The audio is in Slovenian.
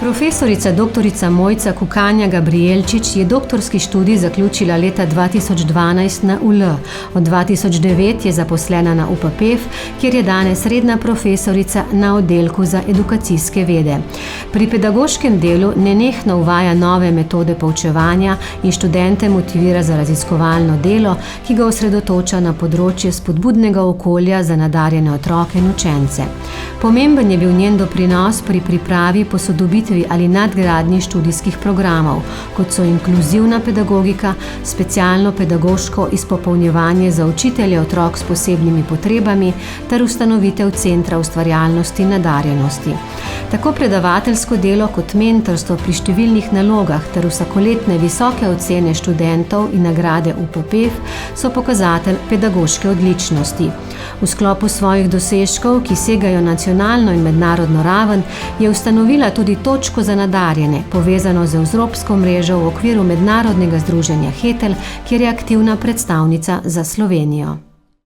Profesorica dr. Mojca Kukanja Gabrijelčič je doktorski študij zaključila leta 2012 na UL. Od 2009 je zaposlena na UPPEF, kjer je danes redna profesorica na oddelku za edukacijske vede. Pri pedagoškem delu nenehno uvaja nove metode poučevanja in študente motivira za raziskovalno delo, ki ga osredotoča na področje spodbudnega okolja za nadarjene otroke in učence. Pomemben je bil njen doprinos pri pripravi posodobitve ali nadgradnji študijskih programov, kot so inkluzivna pedagogika, specialno pedagoško izpopolnjevanje za učitelje otrok s posebnimi potrebami ter ustanovitev Centra ustvarjalnosti in nadarjenosti. Tako predavateljsko delo kot mentorstvo pri številnih nalogah ter vsakoletne visoke ocene študentov in nagrade UPPEF so pokazatelj pedagoške odličnosti. V sklopu svojih dosežkov, ki segajo nacionalno in mednarodno raven, je ustanovila tudi točko za nadarjene, povezano z evropsko mrežo v okviru mednarodnega združenja HETEL, kjer je aktivna predstavnica za Slovenijo.